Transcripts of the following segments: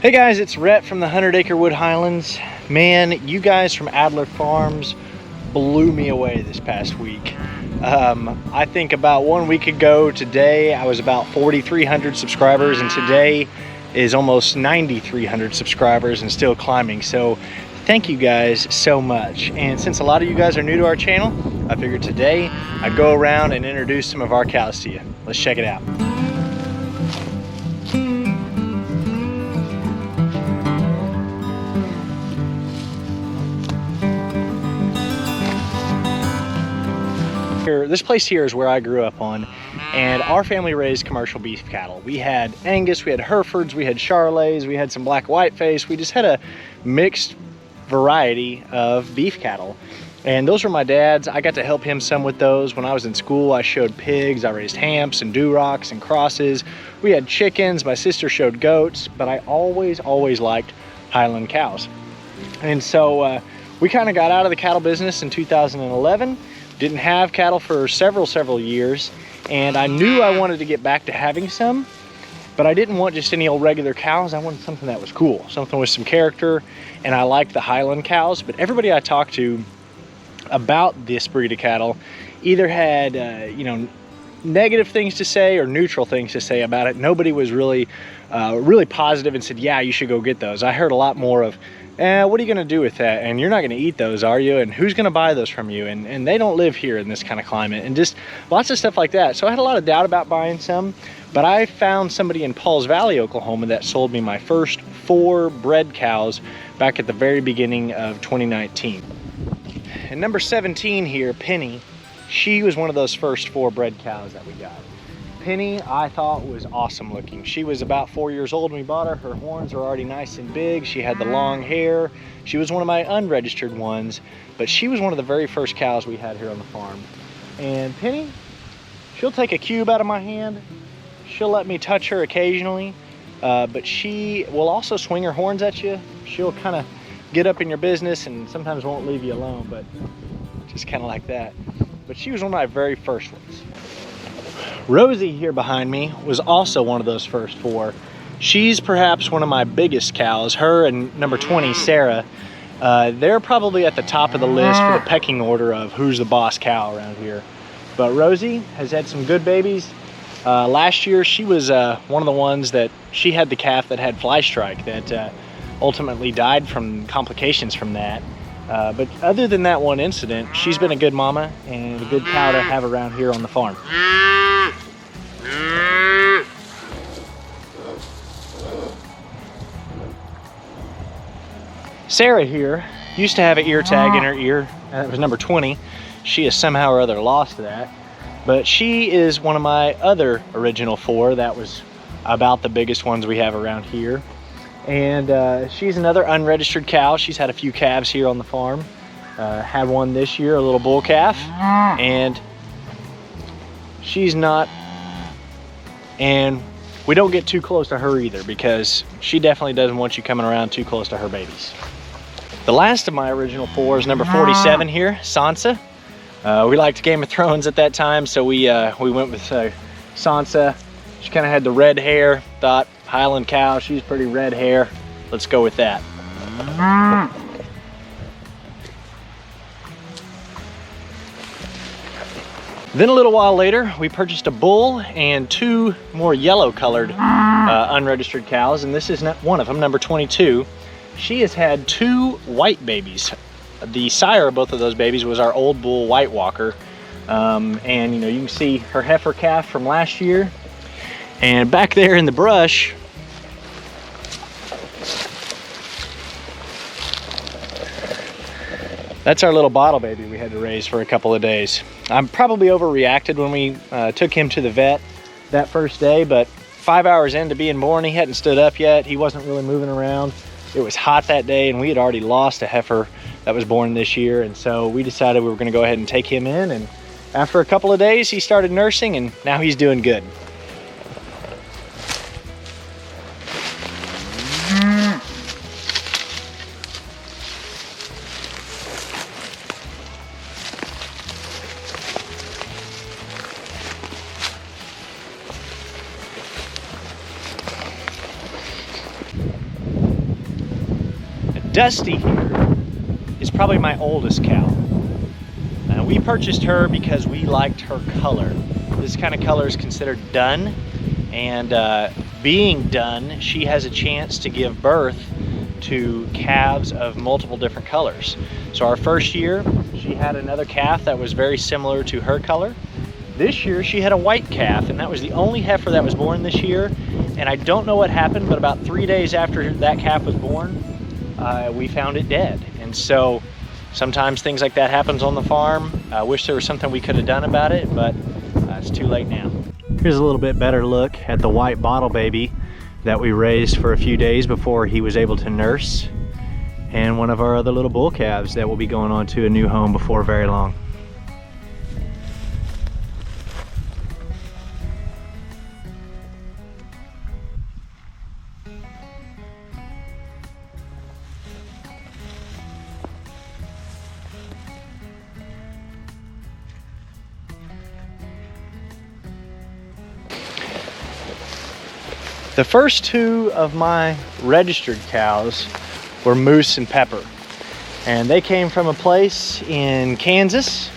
Hey guys, it's Rhett from the 100 Acre Wood Highlands. Man, you guys from Adler Farms blew me away this past week. I think about 1 week ago today, I was about 4,300 subscribers, and today is almost 9,300 subscribers and still climbing. So thank you guys so much. And since a lot of you guys are new to our channel, I figured today I'd go around and introduce some of our cows to you. Let's check it out. This place here is where I grew up on, and our family raised commercial beef cattle. We had Angus, we had Herefords, we had Charolais, we had some black whiteface. We just had a mixed variety of beef cattle, and those were my dad's. I got to help him some with those. When I was in school, I showed pigs, I raised hamps and durocks and crosses. We had chickens, my sister showed goats, but I always liked Highland cows. And so we kind of got out of the cattle business in 2011. Didn't have cattle for several years, and I knew I wanted to get back to having some, but I didn't want just any old regular cows. I wanted something that was cool, something with some character, and I liked the Highland cows. But everybody I talked to about this breed of cattle either had negative things to say or neutral things to say about it. Nobody was really positive and said, yeah, you should go get those. I heard a lot more of, what are you gonna do with that? And you're not gonna eat those, are you? And who's gonna buy those from you? And they don't live here in this kind of climate, and just lots of stuff like that. So I had a lot of doubt about buying some, but I found somebody in Pauls Valley, Oklahoma that sold me my first 4 bred cows back at the very beginning of 2019. And number 17 here, Penny, she was one of those first 4 bred cows that we got. Penny, I thought, was awesome looking. She was about 4 years old when we bought her. Her horns were already nice and big. She had the long hair. She was one of my unregistered ones, but she was one of the very first cows we had here on the farm. And Penny, she'll take a cube out of my hand. She'll let me touch her occasionally, but she will also swing her horns at you. She'll kind of get up in your business and sometimes won't leave you alone, but just kind of like that. But she was one of my very first ones. Rosie here behind me was also one of those first 4. She's perhaps one of my biggest cows. Her and number 20, Sarah, they're probably at the top of the list for the pecking order of who's the boss cow around here. But Rosie has had some good babies. Last year, she was one of the ones that she had the calf that had fly strike that ultimately died from complications from that. But other than that one incident, she's been a good mama and a good cow to have around here on the farm. Sarah here used to have an ear tag in her ear. That was number 20. She has somehow or other lost that. But she is one of my other original 4. That was about the biggest ones we have around here. And she's another unregistered cow. She's had a few calves here on the farm. Had one this year, a little bull calf. And she's not, and we don't get too close to her either, because she definitely doesn't want you coming around too close to her babies. The last of my original 4 is number 47 here, Sansa. We liked Game of Thrones at that time, so we went with Sansa. She kind of had the red hair. Thought Highland cow, she's pretty red hair. Let's go with that. Then a little while later, we purchased a bull and 2 more yellow colored unregistered cows, and this is one of them, number 22. She has had 2 white babies. The sire of both of those babies was our old bull White Walker. And you can see her heifer calf from last year. And back there in the brush, that's our little bottle baby we had to raise for a couple of days. I probably overreacted when we took him to the vet that first day, but 5 hours into being born, he hadn't stood up yet. He wasn't really moving around. It was hot that day, and we had already lost a heifer that was born this year, and so we decided we were gonna go ahead and take him in, and after a couple of days, he started nursing, and now he's doing good. Dusty here is probably my oldest cow. We purchased her because we liked her color. This kind of color is considered dun, and being dun, she has a chance to give birth to calves of multiple different colors. So our first year, she had another calf that was very similar to her color. This year, she had a white calf, and that was the only heifer that was born this year. And I don't know what happened, but about 3 days after that calf was born, we found it dead. And so sometimes things like that happens on the farm. I wish there was something we could have done about it, but it's too late now. Here's a little bit better look at the white bottle baby that we raised for a few days before he was able to nurse, and one of our other little bull calves that will be going on to a new home before very long. The first two of my registered cows were Moose and Pepper, and they came from a place in Kansas,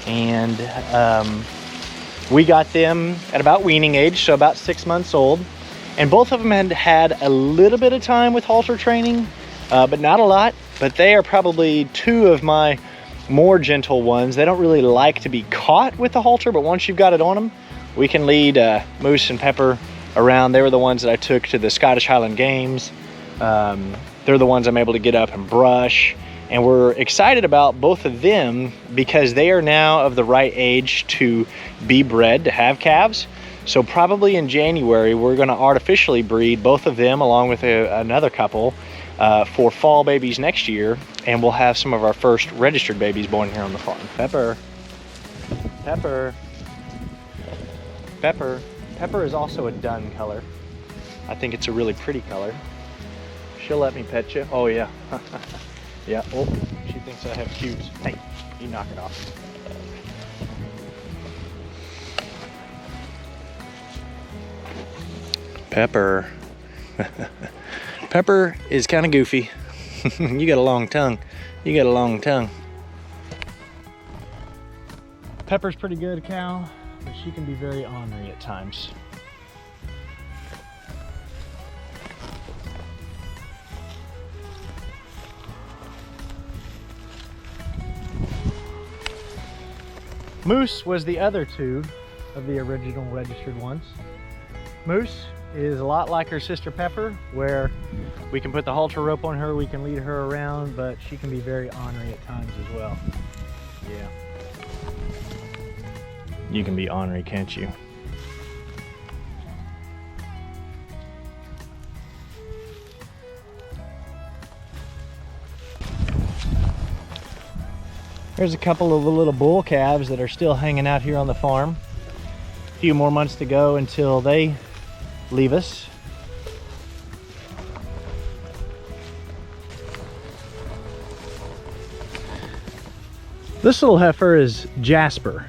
and we got them at about weaning age, so about 6 months old, and both of them had had a little bit of time with halter training, but not a lot. But they are probably two of my more gentle ones. They don't really like to be caught with the halter, but once you've got it on them, we can lead Moose and Pepper around. They were the ones that I took to the Scottish Highland Games. They're the ones I'm able to get up and brush, and we're excited about both of them because they are now of the right age to be bred to have calves. So probably in January we're going to artificially breed both of them along with another couple for fall babies next year, and we'll have some of our first registered babies born here on the farm. Pepper, Pepper, Pepper. Pepper is also a dun color. I think it's a really pretty color. She'll let me pet you. Oh yeah. Yeah, oh, she thinks I have cubes. Hey, you knock it off. Pepper. Pepper is kind of goofy. You got a long tongue. You got a long tongue. Pepper's pretty good cow, but she can be very ornery at times. Moose was the other two of the original registered ones. Moose is a lot like her sister Pepper, where we can put the halter rope on her, we can lead her around, but she can be very ornery at times as well. Yeah. You can be ornery, can't you? There's a couple of the little bull calves that are still hanging out here on the farm. A few more months to go until they leave us. This little heifer is Jasper.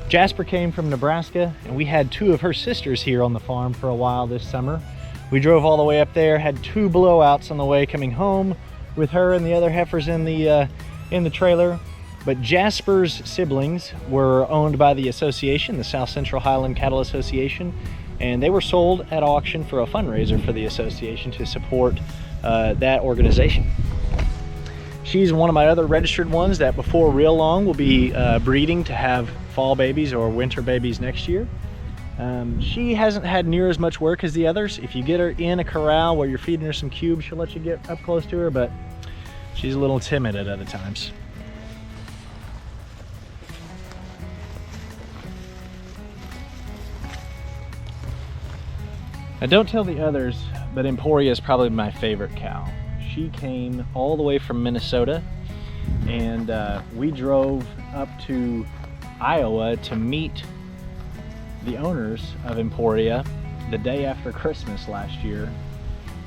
Jasper came from Nebraska, and we had two of her sisters here on the farm for a while this summer. We drove all the way up there, had two blowouts on the way coming home with her and the other heifers in the trailer. But Jasper's siblings were owned by the association, the South Central Highland Cattle Association, and they were sold at auction for a fundraiser for the association to support that organization. She's one of my other registered ones that before real long will be breeding to have fall babies or winter babies next year. She hasn't had near as much work as the others. If you get her in a corral where you're feeding her some cubes, she'll let you get up close to her, but she's a little timid at other times. Now don't tell the others, but Emporia is probably my favorite cow. She came all the way from Minnesota, and we drove up to Iowa to meet the owners of Emporia the day after Christmas last year.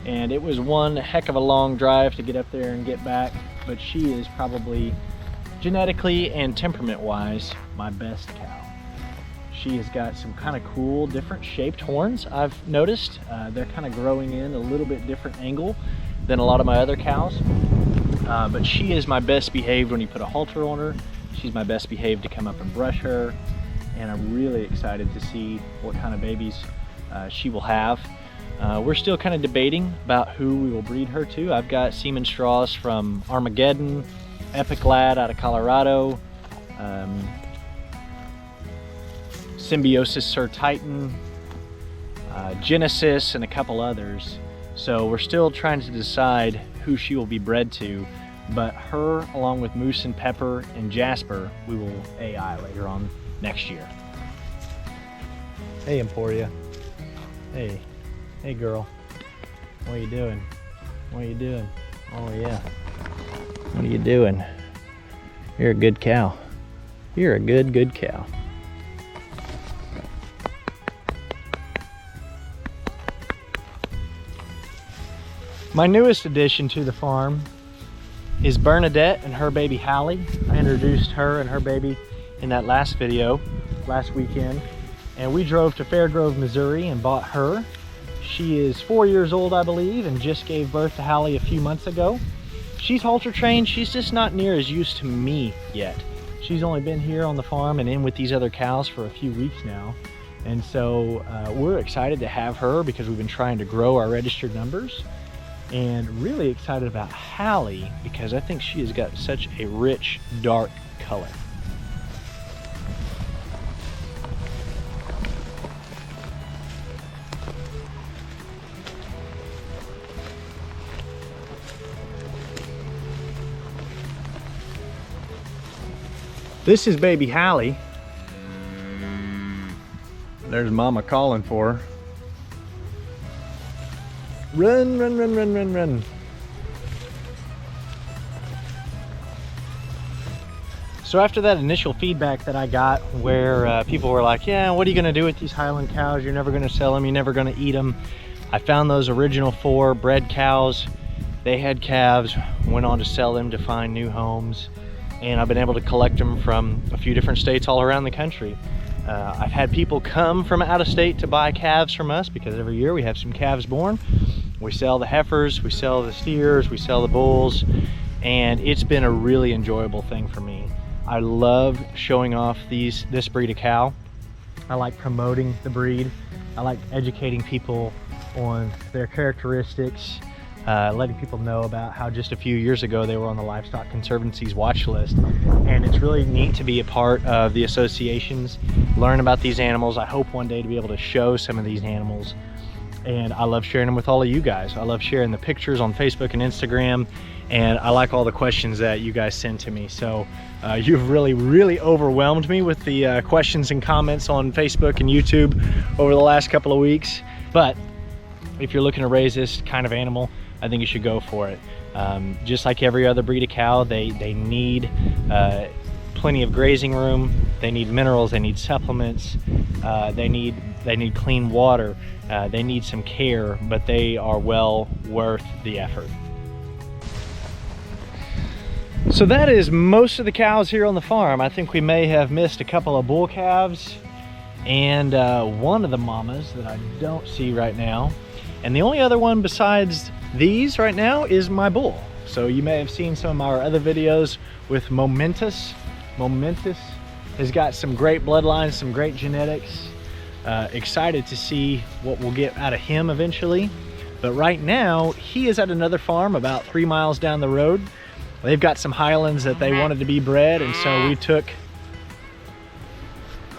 And it was one heck of a long drive to get up there and get back, but she is probably genetically and temperament-wise my best cow. She has got some kind of cool different shaped horns I've noticed. They're kind of growing in a little bit different angle than a lot of my other cows. But she is my best behaved when you put a halter on her. She's my best behaved to come up and brush her. And I'm really excited to see what kind of babies she will have. We're still kind of debating about who we will breed her to. I've got semen straws from Armageddon, Epic Lad out of Colorado, Symbiosis Sir Titan, Genesis, and a couple others. So we're still trying to decide who she will be bred to, but her, along with Moose and Pepper and Jasper, we will AI later on next year. Hey, Emporia. Hey. Hey, girl. What are you doing? What are you doing? Oh, yeah. What are you doing? You're a good cow. You're a good cow. My newest addition to the farm is Bernadette and her baby Hallie. I introduced her and her baby in that last video last weekend, and we drove to Fairgrove, Missouri and bought her. She is 4 years old, I believe, and just gave birth to Hallie a few months ago. She's halter trained. She's just not near as used to me yet. She's only been here on the farm and in with these other cows for a few weeks now. And so we're excited to have her because we've been trying to grow our registered numbers. And really excited about Hallie because I think she has got such a rich, dark color. This is baby Hallie. There's mama calling for her. Run, run, run, run, run, run. So after that initial feedback that I got where people were like, yeah, what are you gonna do with these Highland cows? You're never gonna sell them, you're never gonna eat them. I found those original 4 bred cows. They had calves, went on to sell them to find new homes. And I've been able to collect them from a few different states all around the country. I've had people come from out of state to buy calves from us because every year we have some calves born. We sell the heifers, we sell the steers, we sell the bulls, and it's been a really enjoyable thing for me. I love showing off this breed of cow. I like promoting the breed. I like educating people on their characteristics, letting people know about how just a few years ago they were on the Livestock Conservancy's watch list. And it's really neat to be a part of the associations, learn about these animals. I hope one day to be able to show some of these animals. And I love sharing them with all of you guys. I love sharing the pictures on Facebook and Instagram, and I like all the questions that you guys send to me. So you've really overwhelmed me with the questions and comments on Facebook and YouTube over the last couple of weeks. But if you're looking to raise this kind of animal, I think you should go for it. Just like every other breed of cow, they need plenty of grazing room, they need minerals, they need supplements, they need clean water, they need some care, but they are well worth the effort. So that is most of the cows here on the farm. I think we may have missed a couple of bull calves and one of the mamas that I don't see right now. And the only other one besides these right now is my bull. So you may have seen some of our other videos with Momentous. Momentous has got some great bloodlines, some great genetics. Excited to see what we'll get out of him eventually. But right now, he is at another farm about 3 miles down the road. They've got some Highlands that they wanted to be bred, and so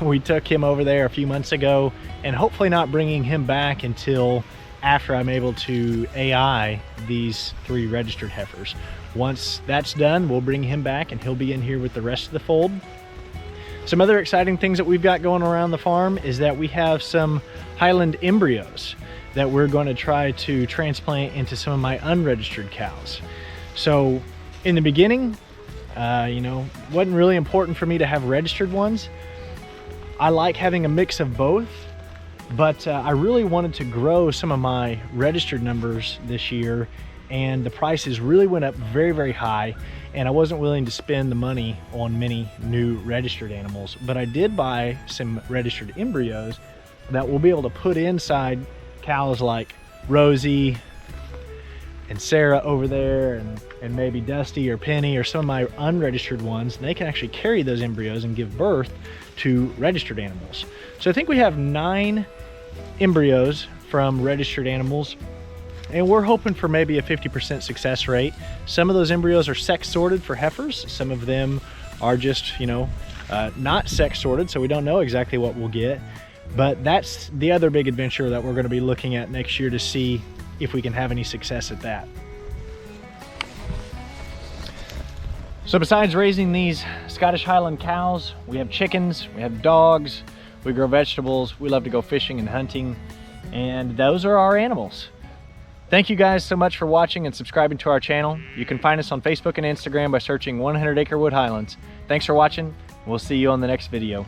we took him over there a few months ago, and hopefully not bringing him back until after I'm able to AI these 3 registered heifers. Once that's done, we'll bring him back and he'll be in here with the rest of the fold. Some other exciting things that we've got going around the farm is that we have some Highland embryos that we're going to try to transplant into some of my unregistered cows. So in the beginning, you know, wasn't really important for me to have registered ones. I like having a mix of both, but I really wanted to grow some of my registered numbers this year, and the prices really went up very high, and I wasn't willing to spend the money on many new registered animals. But I did buy some registered embryos that we'll be able to put inside cows like Rosie and Sarah over there, and maybe Dusty or Penny or some of my unregistered ones, and they can actually carry those embryos and give birth to registered animals. So I think we have 9 embryos from registered animals, and we're hoping for maybe a 50% success rate. Some of those embryos are sex sorted for heifers. Some of them are just, you know, not sex sorted, so we don't know exactly what we'll get. But that's the other big adventure that we're going to be looking at next year to see if we can have any success at that. So besides raising these Scottish Highland cows, we have chickens, we have dogs, we grow vegetables, we love to go fishing and hunting, and those are our animals. Thank you guys so much for watching and subscribing to our channel. You can find us on Facebook and Instagram by searching 100 Acre Wood Highlands. Thanks for watching. We'll see you on the next video.